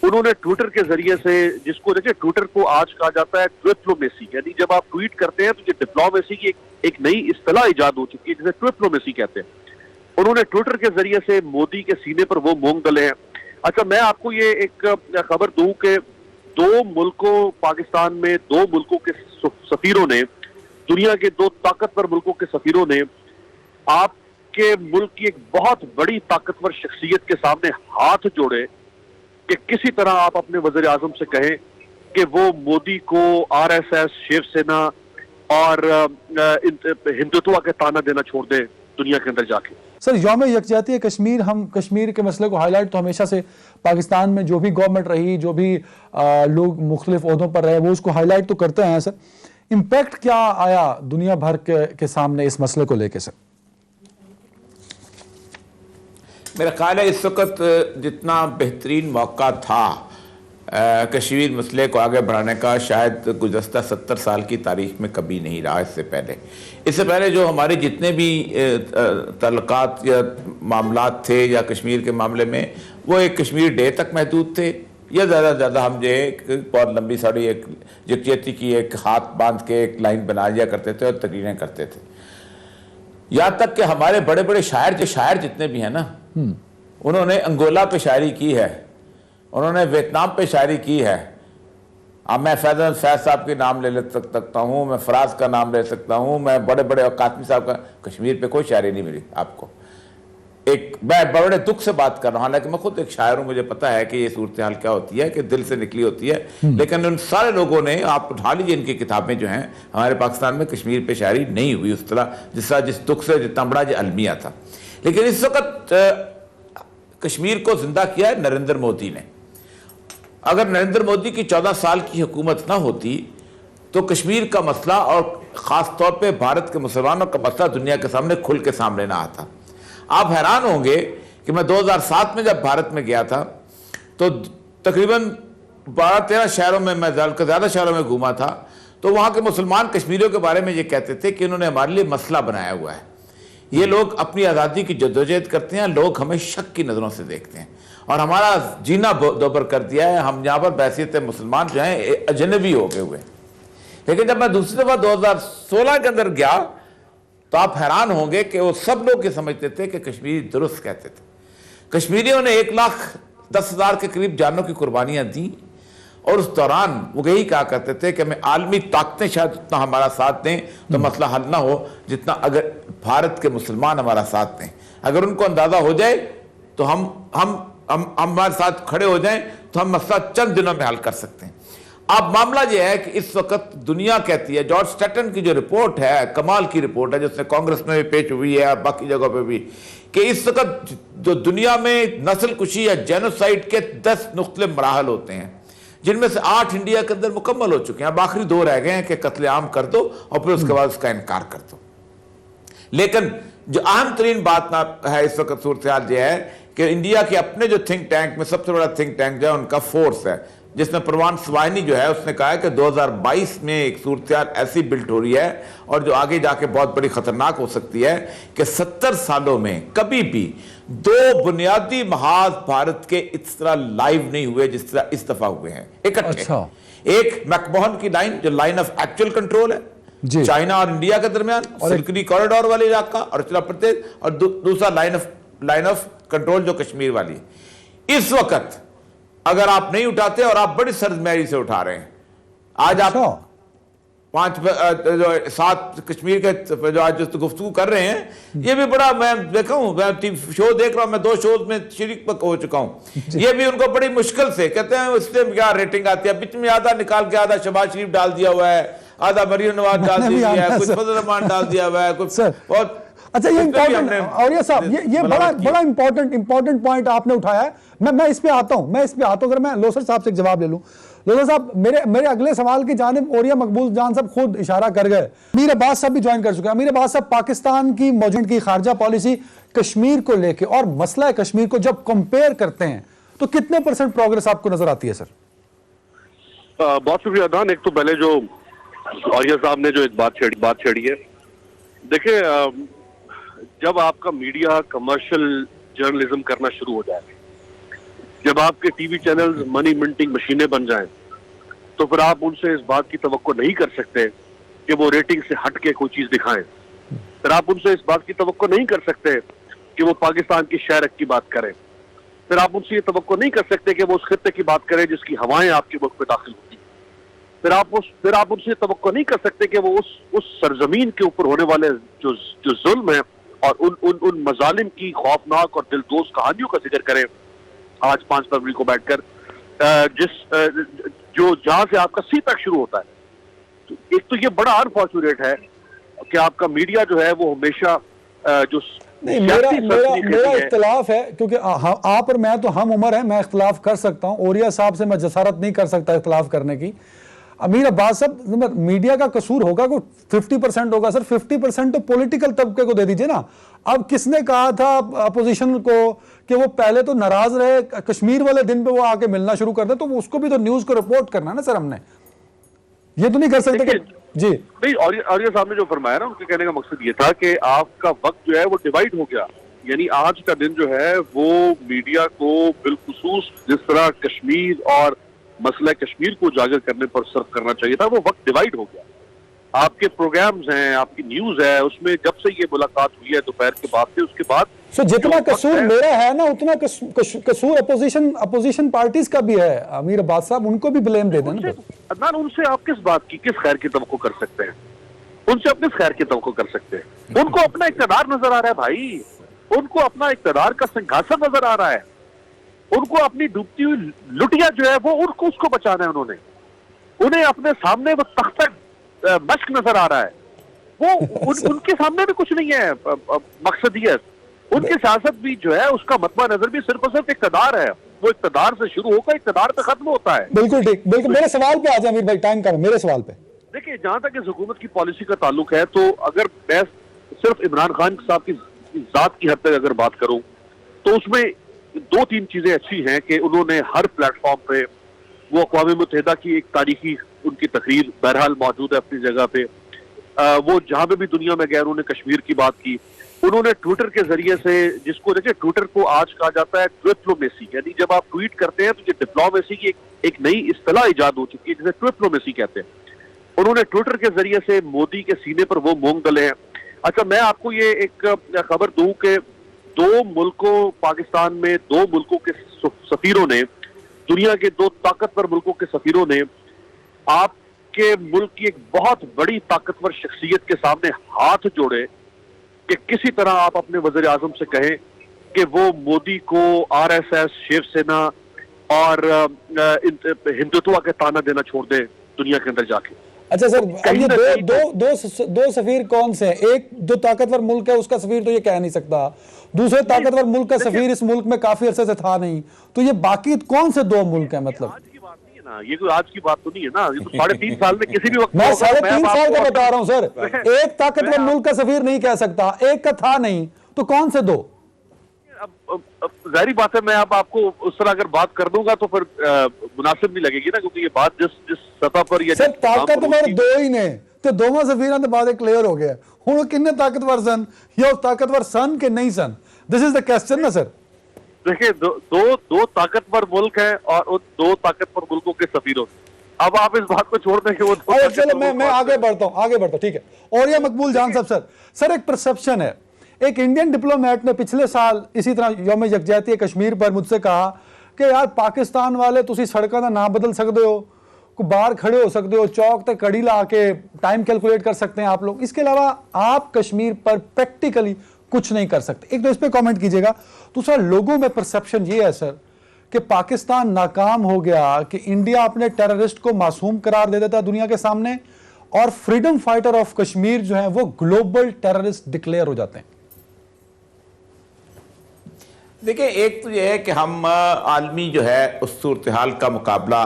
انہوں نے ٹویٹر کے ذریعے سے، جس کو دیکھیں ٹویٹر کو آج کہا جاتا ہے ڈپلومیسی، یعنی جب آپ ٹویٹ کرتے ہیں تو یہ ڈپلومیسی کی ایک نئی اصطلاح ایجاد ہو چکی ہے جسے ڈپلومیسی کہتے ہیں۔ انہوں نے ٹویٹر کے ذریعے سے مودی کے سینے پر وہ مونگ ڈلے ہیں۔ اچھا میں آپ کو یہ ایک خبر دوں کہ پاکستان میں 2 ملکوں کے سفیروں نے، دنیا کے 2 طاقتور ملکوں کے سفیروں نے آپ کے ملک کی ایک بہت بڑی طاقتور شخصیت کے سامنے ہاتھ جوڑے کہ کسی طرح آپ اپنے وزیر اعظم سے کہیں کہ وہ مودی کو R S S, Shiv Sena اور ہندوتوا کے تانا دینا چھوڑ دیں دنیا کے اندر جا کے۔ سر یوم یکجہتی کشمیر، ہم کشمیر کے مسئلے کو ہائی لائٹ تو ہمیشہ سے پاکستان میں جو بھی گورنمنٹ رہی، جو بھی لوگ مختلف عہدوں پر رہے، وہ اس کو ہائی لائٹ تو کرتے ہیں سر۔ امپیکٹ کیا آیا دنیا بھر کے سامنے اس مسئلے کو لے کے سر؟ میرا خیال ہے اس وقت جتنا بہترین موقع تھا کشمیر مسئلے کو آگے بڑھانے کا، شاید گزشتہ 70 سال کی تاریخ میں کبھی نہیں رہا۔ اس سے پہلے جو ہمارے جتنے بھی تعلقات یا معاملات تھے یا کشمیر کے معاملے میں، وہ ایک کشمیر ڈے تک محدود تھے، یا زیادہ سے زیادہ ہم جو ایک بہت لمبی ساری ایک یکجہتی کی ایک ہاتھ باندھ کے ایک لائن بنا لیا کرتے تھے اور تقریریں کرتے تھے۔ یہاں تک کہ ہمارے بڑے بڑے شاعر جتنے بھی ہیں نا، انہوں نے انگولا پہ شاعری کی ہے، انہوں نے ویتنام پہ شاعری کی ہے۔ اب میں فیض صاحب کے نام لے سکتا ہوں، میں فراز کا نام لے سکتا ہوں، میں بڑے بڑے قاسمی صاحب کا۔ کشمیر پہ کوئی شاعری نہیں ملی آپ کو۔ میں بڑے دکھ سے بات کر رہا ہوں، حالانکہ میں خود ایک شاعر ہوں، مجھے پتا ہے کہ یہ صورتحال کیا ہوتی ہے، کہ دل سے نکلی ہوتی ہے، لیکن ان سارے لوگوں نے، آپ اٹھا لیجیے ان کی کتابیں جو ہیں، ہمارے پاکستان میں کشمیر پہ شاعری نہیں ہوئی اس طرح، جس دکھ سے جتنا بڑا یہ المیہ تھا۔ لیکن اس وقت کشمیر کو زندہ کیا ہے نریندر مودی نے۔ اگر نریندر مودی کی 14 سال کی حکومت نہ ہوتی تو کشمیر کا مسئلہ اور خاص طور پہ بھارت کے مسلمانوں کا مسئلہ دنیا کے سامنے کھل کے سامنے نہ آتا۔ آپ حیران ہوں گے کہ میں 2007 میں جب بھارت میں گیا تھا تو تقریباً 12-13 شہروں میں، میں زیادہ شہروں میں گھوما تھا، تو وہاں کے مسلمان کشمیریوں کے بارے میں یہ کہتے تھے کہ انہوں نے ہمارے لیے مسئلہ بنایا ہوا ہے، یہ لوگ اپنی آزادی کی جدوجہد کرتے ہیں، لوگ ہمیں شک کی نظروں سے دیکھتے ہیں اور ہمارا جینا دوبر کر دیا ہے، ہم یہاں پر بحیثیت مسلمان جو ہیں اجنبی ہو گئے ہوئے۔ لیکن جب میں دوسری دفعہ 2016 کے اندر گیا تو آپ حیران ہوں گے کہ وہ سب لوگ یہ سمجھتے تھے کہ کشمیری درست کہتے تھے۔ کشمیریوں نے 1,10,000 کے قریب جانوں کی قربانیاں دیں، اور اس دوران وہ یہی کہا کرتے تھے کہ ہمیں عالمی طاقتیں شاید اتنا ہمارا ساتھ دیں تو مسئلہ حل نہ ہو جتنا اگر بھارت کے مسلمان ہمارا ساتھ دیں۔ اگر ان کو اندازہ ہو جائے تو ہم ہمارے ساتھ کھڑے ہو جائیں تو ہم مسئلہ چند دنوں میں حل کر سکتے ہیں۔ اب معاملہ یہ ہے کہ اس وقت دنیا کہتی ہے، جارج سٹیٹن کی جو رپورٹ ہے، کمال کی رپورٹ ہے، جس نے کانگریس میں بھی پیش ہوئی ہے اور باقی جگہوں پہ بھی، کہ اس وقت جو دنیا میں نسل کشی یا جینوسائیڈ کے 10 مختلف مراحل ہوتے ہیں، جن میں سے 8 انڈیا کے اندر مکمل ہو چکے ہیں، اب آخری 2 رہ گئے ہیں کہ قتل عام کر دو اور پھر اس کے بعد اس کا انکار کر دو۔ لیکن جو اہم ترین بات ہے اس وقت صورتحال یہ ہے کہ انڈیا کے اپنے جو تھنک ٹینک میں سب سے بڑا تھنک ٹینک جو ہے ان کا فورس ہے، جس میں پروان سوائنی جو ہے اس نے کہا ہے کہ 2022 میں ایک صورتحال ایسی بلٹ ہو رہی ہے اور جو آگے جا کے بہت بڑی خطرناک ہو سکتی ہے، کہ 70 سالوں میں کبھی بھی 2 بنیادی محاذ بھارت کے اس طرح لائیو نہیں ہوئے جس طرح اس دفعہ ہوئے ہیں اکٹھے۔ ایک میکموہن کی لائن جو لائن آف ایکچوئل کنٹرول ہے چائنا اور انڈیا کے درمیان، سلکری کوریڈور والی علاقہ اور اروناچل پردیش، اور دوسرا لائن آف کنٹرول جو کشمیر والی ہے۔ اس وقت اگر آپ نہیں اٹھاتے، اور آپ بڑی سرزمیری سے اٹھا رہے ہیں، آج آپ 7 کشمیر کے جو آج گفتگو کر رہے ہیں، یہ بھی بڑا، میں دیکھا ہوں، میں شو دیکھ رہا ہوں، میں 2 شوز میں شریک ہو چکا ہوں، یہ بھی ان کو بڑی مشکل سے کہتے ہیں اس سے کیا ریٹنگ آتی ہے، بیچ میں آدھا نکال کے آدھا شہباز شریف ڈال دیا ہوا ہے، آدھا مریم نواز ڈال دیا ہے، کچھ فضل الرحمان ڈال دیا ہوا ہے، کچھ بہت۔ اچھا یہ امپورٹنٹ، اور یہ صاحب یہ بڑا امپورٹنٹ پوائنٹ آپ نے اٹھایا ہے۔ میں اس پہ آتا ہوں، اگر میں لوثر صاحب سے ایک جواب لے لوں۔ لوثر صاحب میرے اگلے سوال کی جانب اوریا مقبول جان صاحب خود اشارہ کر گئے، امیر عباس صاحب بھی جوائن کر چکے ہیں۔ امیر عباس صاحب، پاکستان کی موجود کی خارجہ پالیسی کشمیر کو لے کے اور مسئلہ کشمیر کو جب کمپیئر کرتے ہیں تو کتنے % پروگرس آپ کو نظر آتی ہے سر؟ بہت شکریہ عدنان۔ ایک تو پہلے جو اوریا صاحب نے جو ایک بات چھیڑی ہے، دیکھیں جب آپ کا میڈیا کمرشل جرنلزم کرنا شروع ہو جائے جب آپ کے ٹی وی چینلز منی منٹنگ مشینیں بن جائیں تو پھر آپ ان سے اس بات کی توقع نہیں کر سکتے کہ وہ ریٹنگ سے ہٹ کے کوئی چیز دکھائیں. پھر آپ ان سے اس بات کی توقع نہیں کر سکتے کہ وہ پاکستان کی شہرت کی بات کریں. پھر آپ ان سے یہ توقع نہیں کر سکتے کہ وہ اس خطے کی بات کریں جس کی ہوائیں آپ کے ملک پہ داخل ہوتی. پھر آپ ان سے توقع نہیں کر سکتے کہ وہ اس سرزمین کے اوپر ہونے والے جو ظلم ہے اور ان مظالم کی خوفناک اور دلدوز کہانیوں کا ذکر کریں آج 5 فروری کو بیٹھ کر, جہاں سے آپ کا سی پیک شروع ہوتا ہے. ایک تو یہ بڑا انفارچونیٹ ہے کہ آپ کا میڈیا جو ہے وہ ہمیشہ جو نہیں, میرا اختلاف ہے کیونکہ آپ اور میں تو ہم عمر ہیں, میں اختلاف کر سکتا ہوں. اوریا صاحب سے میں جسارت نہیں کر سکتا اختلاف کرنے کی. امیر عباس صاحب, میڈیا کا قصور ہوگا کوئی 50% ہوگا سر, 50% تو پولیٹیکل طبقے کو دے دیجئے نا. اب کس نے کہا تھا اپوزیشن کو کہ وہ پہلے تو ناراض رہے, کشمیر والے دن پہ وہ آ کے ملنا شروع کر دے, تو اس کو بھی تو نیوز کو رپورٹ کرنا نا سر ہم نے. یہ تو نہیں کر سکتے کہ جی نہیں. اور یہ صاحب نے جو فرمایا نا, ان کے کہنے کا مقصد یہ تھا کہ آپ کا وقت جو ہے وہ ڈیوائیڈ ہو گیا. یعنی آج کا دن جو ہے وہ میڈیا کو بالخصوص جس طرح کشمیر اور مسئلہ کشمیر کو اجاگر کرنے پر صرف کرنا چاہیے تھا, وہ وقت ڈیوائیڈ ہو گیا. آپ کے پروگرامز ہیں, آپ کی نیوز ہے, اس میں جب سے یہ ملاقات ہوئی ہے دوپہر کے بعد سے, اس کے بعد سو جتنا قصور میرا ہے نا اتنا قصور اپوزیشن پارٹیز کا بھی ہے. امیر عباس صاحب ان کو بھی بلیم دے دیں نا. عدنان, ان سے آپ کس بات کی, کس خیر کی توقع کر سکتے ہیں؟ ان سے اپنے خیر کی توقع کر سکتے ہیں؟ ان کو اپنا اقتدار نظر آ رہا ہے بھائی, ان کو اپنا اقتدار کا سنگھاسن نظر آ رہا ہے, ان کو اپنی ڈوبتی ہوئی لٹیا جو ہے وہ اس کو بچانا ہے. انہیں اپنے سامنے وہ تختہ مشق نظر آ رہا ہے. وہ ان کے سامنے بھی کچھ نہیں ہے مقصدیت. ان کی سیاست بھی جو ہے اس کا مطبع نظر بھی صرف اور صرف اقتدار ہے. وہ اقتدار سے شروع ہو کر اقتدار پہ ختم ہوتا ہے. بالکل ٹھیک, بالکل. میرے سوال پہ آ جائیں امیر بھائی, ٹائم کم, میرے سوال پہ دیکھیں, جہاں تک اس حکومت کی پالیسی کا تعلق ہے تو اگر میں صرف عمران خان صاحب کی ذات کی حد تک اگر بات کروں تو اس میں 2-3 چیزیں ایسی ہیں کہ انہوں نے ہر پلیٹ فارم پہ, وہ اقوام متحدہ کی ایک تاریخی ان کی تقریر بہرحال موجود ہے اپنی جگہ پہ, وہ جہاں پہ بھی دنیا میں گئے انہوں نے کشمیر کی بات کی. انہوں نے ٹویٹر کے ذریعے سے, جس کو دیکھیں ٹویٹر کو آج کہا جاتا ہے ڈپلومیسی, یعنی جب آپ ٹویٹ کرتے ہیں تو یہ ڈپلومیسی کی ایک نئی اصطلاح ایجاد ہو چکی ہے جسے ڈپلومیسی کہتے ہیں. انہوں نے ٹویٹر کے ذریعے سے مودی کے سینے پر وہ مونگ ڈلے ہیں. اچھا, میں آپ کو یہ ایک خبر دوں کہ 2 ملکوں, پاکستان میں 2 ملکوں کے سفیروں نے, دنیا کے 2 طاقتور ملکوں کے سفیروں نے آپ کے ملک کی ایک بہت بڑی طاقتور شخصیت کے سامنے ہاتھ جوڑے کہ کسی طرح آپ اپنے وزیر اعظم سے کہیں کہ وہ مودی کو RSS, شیو سینا اور ہندوتوا کے تانا دینا چھوڑ دیں دنیا کے اندر جا کے. اچھا سر, یہ دو سفیر کون سے ہیں؟ ایک جو طاقتور ملک ہے اس کا سفیر تو یہ کہہ نہیں سکتا, دوسرے طاقتور ملک کا سفیر اس ملک میں کافی عرصے سے تھا نہیں, تو یہ باقی کون سے 2 ملک ہیں؟ مطلب آج کی بات نہیں ہے نا, یہ کوئی آج کی بات تو نہیں ہے نا, یہ تو 3.5 سال میں کسی بھی وقت. میں 3.5 سال کا بتا رہا ہوں سر. ایک طاقتور ملک کا سفیر نہیں کہہ سکتا, ایک کا تھا نہیں, تو کون سے 2؟ اب ظاہری بات ہے, میں اب آپ کو اس طرح اگر بات کر دوں گا تو پھر مناسب نہیں لگے گی نا, کیونکہ یہ بات جس سطح پر یہ سر طاقتور 2 ہی نے تو دوواں سفیراں تے بعد کلیئر ہو گیا ہن کنے طاقتور سن یا طاقتور سن کہ نہیں سن, دس از دا کوسچن نا سر. دیکھیں, دو طاقتور ملک ہیں اور ان 2 طاقتور ملکوں کے سفیروں. اب آپ اس بات کو چھوڑ دیں کہ وہ چلو میں آگے بڑھتا ہوں, ٹھیک ہے. اور یہ مقبول جان صاحب, سر ایک پرسپشن ہے, ایک انڈین ڈپلومیٹ نے پچھلے سال اسی طرح یوم یکجہتی کشمیر پر مجھ سے کہا کہ یار پاکستان والے تسی سڑکاں دا نام بدل سکتے ہو, کو باہر کھڑے ہو سکتے ہو, چوک تے کڑی لا کے ٹائم کیلکولیٹ کر سکتے ہیں آپ لوگ, اس کے علاوہ آپ کشمیر پر پریکٹیکلی کچھ نہیں کر سکتے. ایک تو اس پہ کامنٹ کیجئے گا. دوسرا, لوگوں میں پرسپشن یہ ہے سر کہ پاکستان ناکام ہو گیا کہ انڈیا اپنے ٹیررسٹ کو معصوم قرار دے دیتا ہے دنیا کے سامنے, اور فریڈم فائٹر آف کشمیر جو ہیں وہ گلوبل ٹیررسٹ ڈکلیئر ہو جاتے ہیں. دیکھیں, ایک تو یہ ہے کہ ہم عالمی جو ہے اس صورتحال کا مقابلہ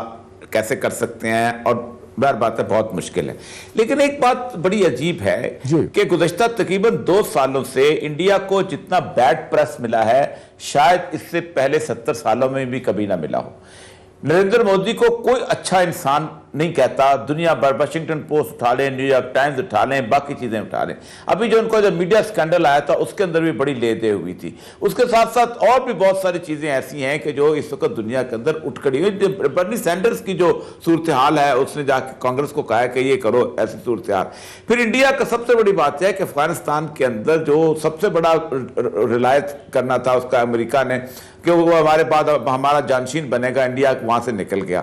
کیسے کر سکتے ہیں, اور بہر بات ہے بہت مشکل ہے. لیکن ایک بات بڑی عجیب ہے کہ گزشتہ تقریباً 2 سالوں سے انڈیا کو جتنا بیڈ پریس ملا ہے شاید اس سے پہلے 70 سالوں میں بھی کبھی نہ ملا ہو. نریندر مودی کو کوئی اچھا انسان نہیں کہتا، دنیا بھر واشنگٹن پوسٹ اٹھا لیں، نیو یارک ٹائمز اٹھا لیں، باقی چیزیں اٹھا لیں. ابھی جو ان کو جو میڈیا سکینڈل آیا تھا اس کے اندر بھی بڑی لے دے ہوئی تھی. اس کے ساتھ ساتھ اور بھی بہت ساری چیزیں ایسی ہیں کہ جو اس وقت دنیا کے اندر اٹھ کھڑی ہوئی. برنی سینڈرز کی جو صورتحال ہے، اس نے جا کے کانگریس کو کہا ہے کہ یہ کرو ایسی صورتحال. پھر انڈیا کا سب سے بڑی بات ہے کہ افغانستان کے اندر جو سب سے بڑا ریلائز کرنا تھا اس کا امریکہ نے کہ وہ ہمارے بعد ہمارا جانشین بنے گا، انڈیا وہاں سے نکل گیا.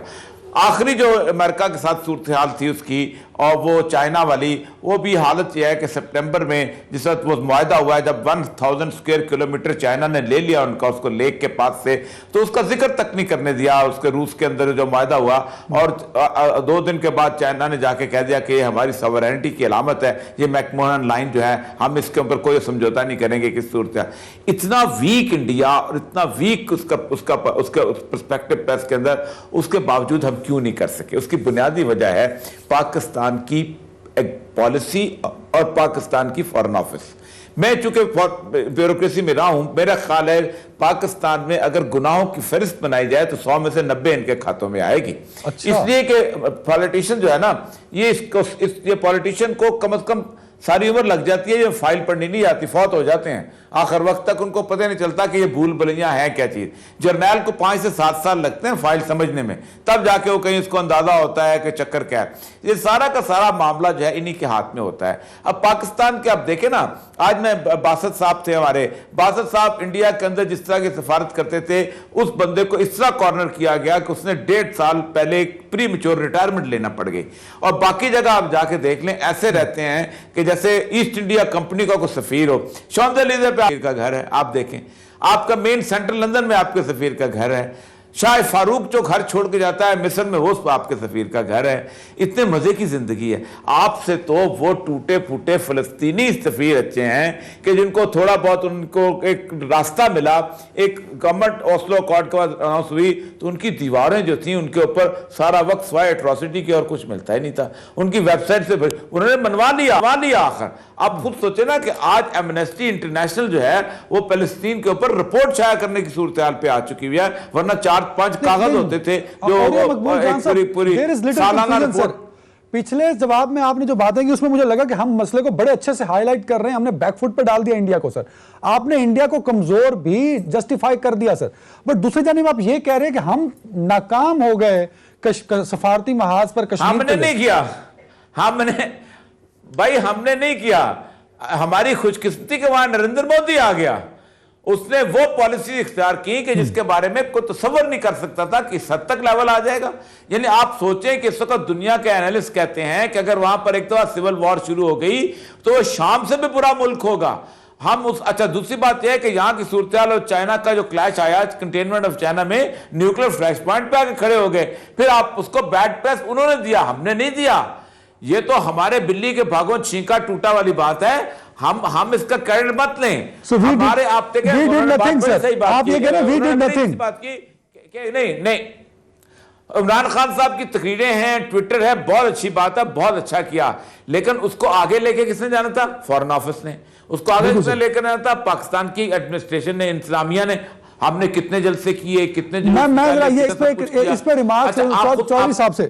آخری جو امریکہ کے ساتھ صورتحال تھی اس کی اور وہ چائنا والی، وہ بھی حالت یہ ہے کہ سپٹمبر میں جس وقت وہ معاہدہ ہوا ہے، جب 1000 اسکوائر کلومیٹر چائنا نے لے لیا ان کا اس کو لیک کے پاس سے، تو اس کا ذکر تک نہیں کرنے دیا اس کے روس کے اندر جو معاہدہ ہوا. اور 2 دن کے بعد چائنا نے جا کے کہہ دیا کہ یہ ہماری سورینٹی کی علامت ہے، یہ میک موہن لائن جو ہے ہم اس کے اوپر کوئی سمجھوتا نہیں کریں گے. کس صورت ہے اتنا ویک انڈیا اور اتنا ویک اس کا پرسپیکٹو پیس کے اندر، اس کے باوجود ہم کیوں نہیں کر سکے؟ اس کی بنیادی وجہ ہے پاکستان کی پالیسی اور پاکستان کی فارن آفس. میں چونکہ بیوروکریسی میں رہا ہوں، میرا خیال ہے پاکستان میں اگر گناہوں کی فہرست بنائی جائے تو 100 میں سے 90 ان کے کھاتوں میں آئے گی. اس لیے کہ پالیٹیشن جو ہے نا، یہ پالیٹیشن کو کم از کم ساری عمر لگ جاتی ہے، یہ فائل پڑھنی نہیں آتی، فوت ہو جاتے ہیں، آخر وقت تک ان کو پتہ نہیں چلتا کہ یہ بھول بھلیاں ہیں کیا چیز. جرنیل کو 5 سے 7 سال لگتے ہیں فائل سمجھنے میں، تب جا کے وہ کہیں اس کو اندازہ ہوتا ہے کہ چکر کیا ہے. یہ سارا کا سارا معاملہ جو ہے انہی کے ہاتھ میں ہوتا ہے. اب پاکستان کے آپ دیکھیں نا، آج میں باسط صاحب تھے ہمارے، باسط صاحب انڈیا کے اندر جس طرح کی سفارت کرتے تھے، اس بندے کو اس طرح کارنر کیا گیا کہ اس نے 1.5 سال پہلے پری میچور ریٹائرمنٹ لینا پڑ گئی. اور باقی جگہ آپ جا کے دیکھ لیں، ایسے رہتے ہیں کہ جیسے ایسٹ انڈیا کمپنی کا کوئی سفیر ہو. شانزلیزے پہ سفیر کا گھر ہے، آپ دیکھیں. آپ کا مین سینٹرل لندن میں آپ کے سفیر کا گھر ہے. شاہ فاروق جو گھر چھوڑ کے جاتا ہے مصر میں، وہ آپ کے سفیر کا گھر ہے. اتنے مزے کی زندگی ہے. آپ سے تو وہ ٹوٹے پھوٹے فلسطینی سفیر اچھے ہیں کہ جن کو تھوڑا بہت ان کو ایک راستہ ملا، ایک گورنمنٹ اوسلو اکارڈ کے بعد اناؤنس ہوئی تو ان کی دیواریں جو تھیں ان کے اوپر سارا وقت سوائے اٹراسٹی کے اور کچھ ملتا ہی نہیں تھا. ان کی ویب سائٹ سے انہوں نے منوا لیا آخر. آپ خود سوچیں نا کہ آج ایمنسٹی انٹرنیشنل جو ہے وہ فلسطین کے اوپر رپورٹ شائع کرنے کی صورتحال پہ آ چکی ہوئی ہے، ورنہ 4-5 کاغذ ہوتے تھے جو پوری سالانہ رپورٹ. پچھلے جواب میں آپ نے جو باتیں کی اس میں مجھے لگا کہ ہم مسئلے کو بڑے اچھے سے ہائی لائٹ کر رہے ہیں، ہم نے بیک فٹ پہ ڈال دیا انڈیا کو. سر آپ نے انڈیا کو کمزور بھی جسٹیفائی کر دیا سر، بٹ دوسری جانب آپ یہ کہہ رہے ہیں کہ ہم ناکام ہو گئے سفارتی محاذ پر کشمیر. ہم نے نہیں کیا، ہم نے نہیں کیا. ہماری خوش قسمتی کہ وہاں نریندر مودی آ گیا، اس نے وہ پالیسی اختیار کی کہ جس کے بارے میں کوئی تصور نہیں کر سکتا تھا کہ اس حد تک لیول آ جائے گا. یعنی آپ سوچیں کہ اس وقت دنیا کے اینالسٹ کہتے ہیں کہ اگر وہاں پر ایک دفعہ سول وار شروع ہو گئی تو وہ شام سے بھی برا ملک ہوگا. اچھا دوسری بات یہ ہے کہ یہاں کی صورتحال اور چائنا کا جو کلیش آیا کنٹینمنٹ آف چائنا میں، نیوکلیر فلیش پوائنٹ پہ آ کے کھڑے ہو گئے. پھر آپ اس کو بیڈ پریس انہوں نے دیا، ہم نے نہیں دیا. یہ تو ہمارے بلی کے بھاگوں چھینکا ٹوٹا والی بات ہے. ہم اس کا کریڈٹ مت لیں. ہمارے آپ دیکھیں نہیں، عمران خان صاحب کی تقریریں ہیں، ٹویٹر ہے، بہت اچھی بات ہے، بہت اچھا کیا، لیکن اس کو آگے لے کے کس نے جانا تھا؟ فارن آفس نے. اس کو آگے کس نے لے کر جانا تھا؟ پاکستان کی ایڈمنسٹریشن نے، انتظامیہ نے. ہم نے کتنے جلسے کیے، کتنے میں اس پہ ریمارک چودھری صاحب سے